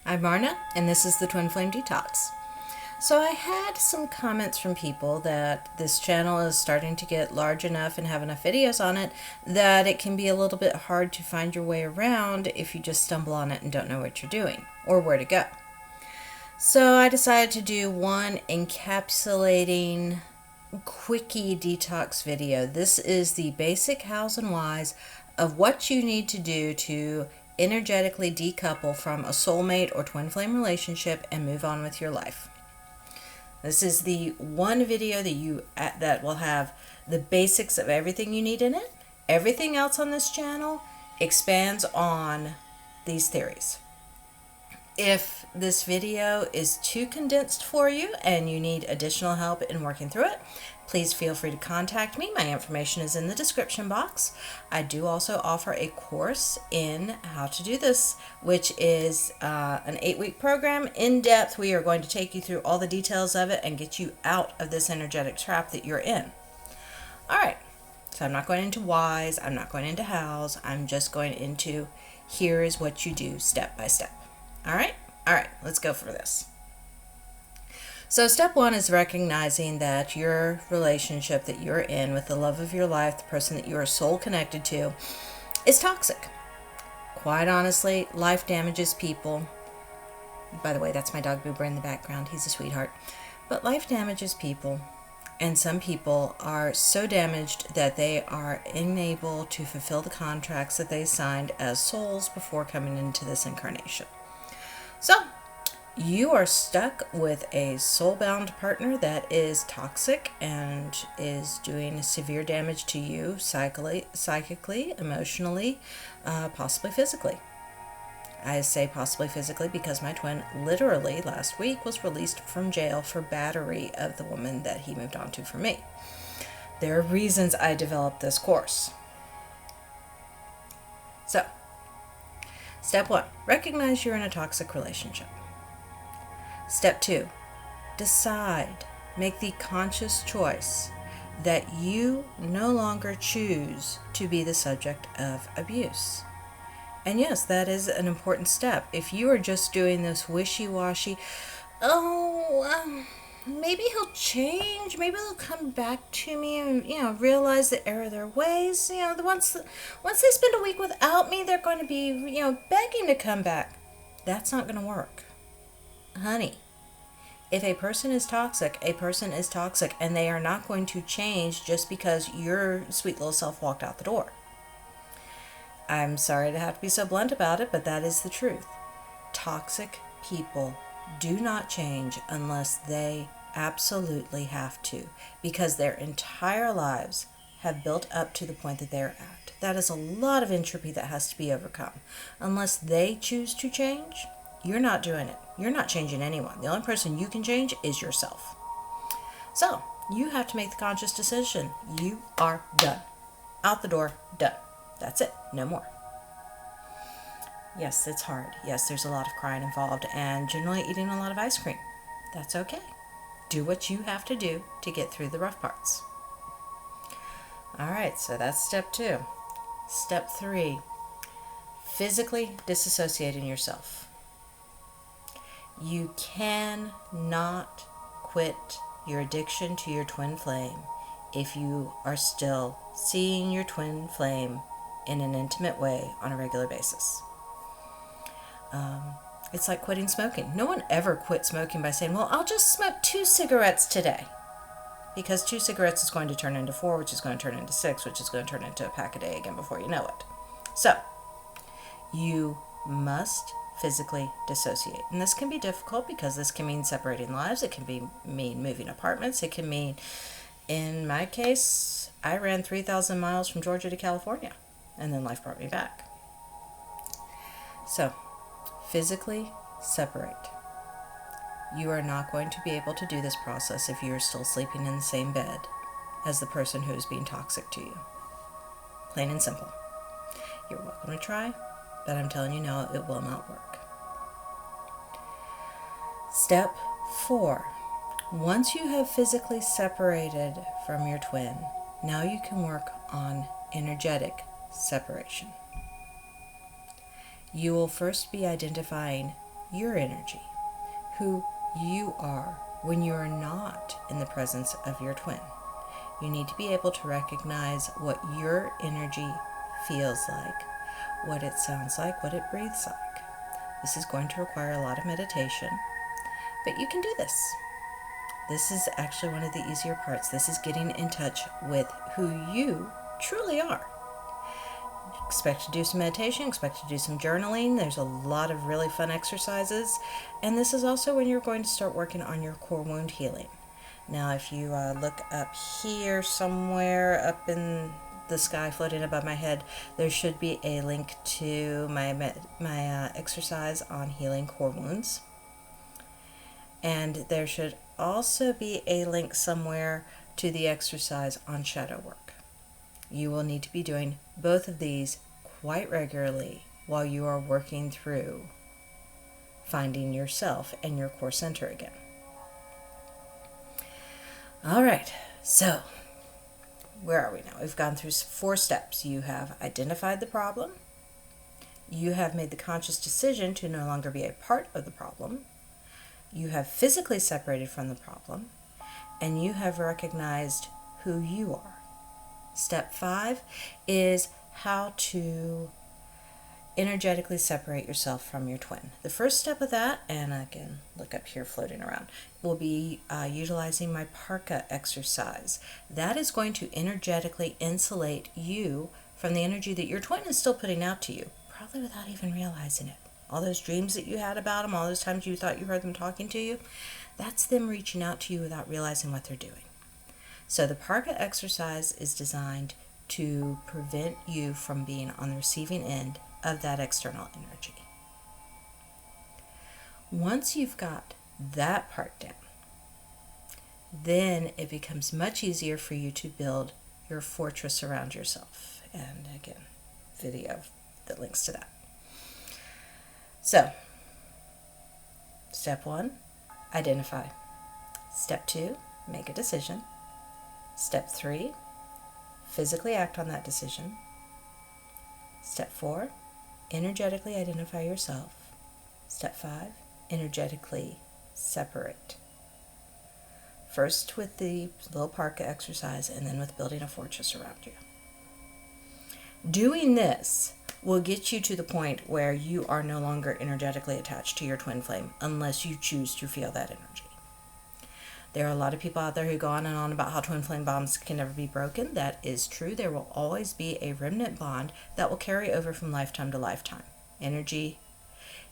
I'm Marna, and this is the Twin Flame Detox. So I had some comments from people that this channel is starting to get large enough and have enough videos on it that it can be a little bit hard to find your way around if you just stumble on it and don't know what you're doing or where to go. So I decided to do one encapsulating quickie detox video. This is the basic hows and whys of what you need to do to energetically decouple from a soulmate or twin flame relationship and move on with your life. This is the one video that will have the basics of everything you need in it. Everything else on this channel expands on these theories. If this video is too condensed for you and you need additional help in working through it, please feel free to contact me. My information is in the description box. I do also offer a course in how to do this, which is an 8-week program. In depth, we are going to take you through all the details of it and get you out of this energetic trap that you're in. All right, so I'm not going into whys, I'm not going into hows, I'm just going into here is what you do step by step. All right, let's go for this. So step one is recognizing that your relationship that you're in with the love of your life, the person that you are soul connected to, is toxic. Quite honestly, life damages people. By the way, that's my dog Boober in the background. He's a sweetheart. But life damages people, and some people are so damaged that they are unable to fulfill the contracts that they signed as souls before coming into this incarnation. So, you are stuck with a soul-bound partner that is toxic and is doing severe damage to you psychically, emotionally, possibly physically. I say possibly physically because my twin literally last week was released from jail for battery of the woman that he moved on to for me. There are reasons I developed this course. So, step one, recognize you're in a toxic relationship. Step two, decide, make the conscious choice that you no longer choose to be the subject of abuse. And yes, that is an important step. If you are just doing this wishy-washy, maybe he'll change, maybe they'll come back to me and, realize the error of their ways. Once they spend a week without me, they're going to be, begging to come back. That's not going to work. Honey, if a person is toxic, and they are not going to change just because your sweet little self walked out the door. I'm sorry to have to be so blunt about it, but that is the truth. Toxic people do not change unless they absolutely have to, because their entire lives have built up to the point that they're at. That is a lot of entropy that has to be overcome. Unless they choose to change, you're not doing it. You're not changing anyone. The only person you can change is yourself. So, you have to make the conscious decision. You are done. Out the door, done. That's it. No more. Yes, it's hard. Yes, there's a lot of crying involved and generally eating a lot of ice cream. That's okay. Do what you have to do to get through the rough parts. All right, so that's step two. Step three, physically disassociating yourself. You cannot quit your addiction to your twin flame if you are still seeing your twin flame in an intimate way on a regular basis. It's like quitting smoking. No one ever quit smoking by saying, well, I'll just smoke 2 cigarettes today. Because 2 cigarettes is going to turn into 4, which is going to turn into 6, which is going to turn into a pack a day again before you know it. So, you must physically dissociate. And this can be difficult because this can mean separating lives. It can mean moving apartments. It can mean, in my case, I ran 3,000 miles from Georgia to California, and then life brought me back. So, physically separate. You are not going to be able to do this process if you are still sleeping in the same bed as the person who is being toxic to you. Plain and simple. You're welcome to try, but I'm telling you now, it will not work. Step 4. Once you have physically separated from your twin, now you can work on energetic separation. You will first be identifying your energy, who you are when you are not in the presence of your twin. You need to be able to recognize what your energy feels like, what it sounds like, what it breathes like. This is going to require a lot of meditation, but you can do this. This is actually one of the easier parts. This is getting in touch with who you truly are. Expect to do some meditation, expect to do some journaling. There's a lot of really fun exercises. And this is also when you're going to start working on your core wound healing. Now, if you look up here somewhere up in the sky floating above my head, there should be a link to my exercise on healing core wounds. And there should also be a link somewhere to the exercise on shadow work. You will need to be doing both of these quite regularly while you are working through finding yourself and your core center again. All right, so where are we now? We've gone through 4 steps. You have identified the problem. You have made the conscious decision to no longer be a part of the problem. You have physically separated from the problem, and you have recognized who you are. Step 5 is how to energetically separate yourself from your twin. The first step of that, and again, look up here floating around, will be utilizing my parka exercise. That is going to energetically insulate you from the energy that your twin is still putting out to you, probably without even realizing it. All those dreams that you had about them, all those times you thought you heard them talking to you, that's them reaching out to you without realizing what they're doing. So the parka exercise is designed to prevent you from being on the receiving end of that external energy. Once you've got that part down, then it becomes much easier for you to build your fortress around yourself. And again, video that links to that. So, step 1, identify. Step 2, make a decision. Step 3, physically act on that decision. Step 4, energetically identify yourself. Step 5, energetically separate. First with the little parka exercise, and then with building a fortress around you. Doing this will get you to the point where you are no longer energetically attached to your twin flame unless you choose to feel that energy. There are a lot of people out there who go on and on about how twin flame bonds can never be broken. That is true. There will always be a remnant bond that will carry over from lifetime to lifetime. Energy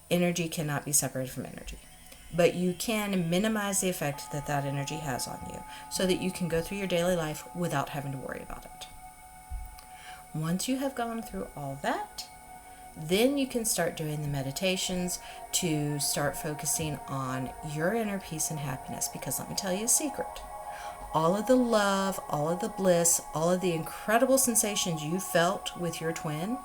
cannot be separated from energy. But you can minimize the effect that that energy has on you so that you can go through your daily life without having to worry about it. Once you have gone through all that, then you can start doing the meditations to start focusing on your inner peace and happiness. Because let me tell you a secret. All of the love, all of the bliss, all of the incredible sensations you felt with your twin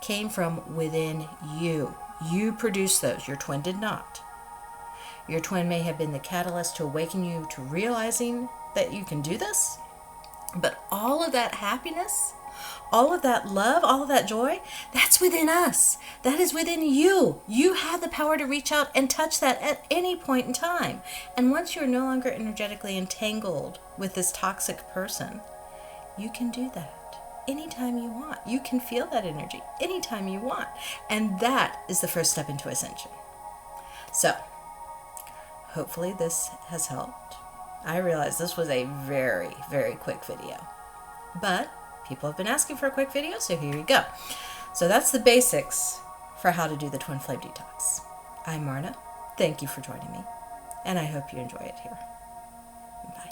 came from within you. You produced those. Your twin did not. Your twin may have been the catalyst to awaken you to realizing that you can do this, but all of that happiness, all of that love, all of that joy, that's within us. That is within you. You have the power to reach out and touch that at any point in time. And once you're no longer energetically entangled with this toxic person, you can do that anytime you want. You can feel that energy anytime you want. And that is the first step into ascension. So, hopefully this has helped. I realize this was a very, very quick video, but people have been asking for a quick video, so here you go. So that's the basics for how to do the Twin Flame Detox. I'm Marna. Thank you for joining me, and I hope you enjoy it here. Bye.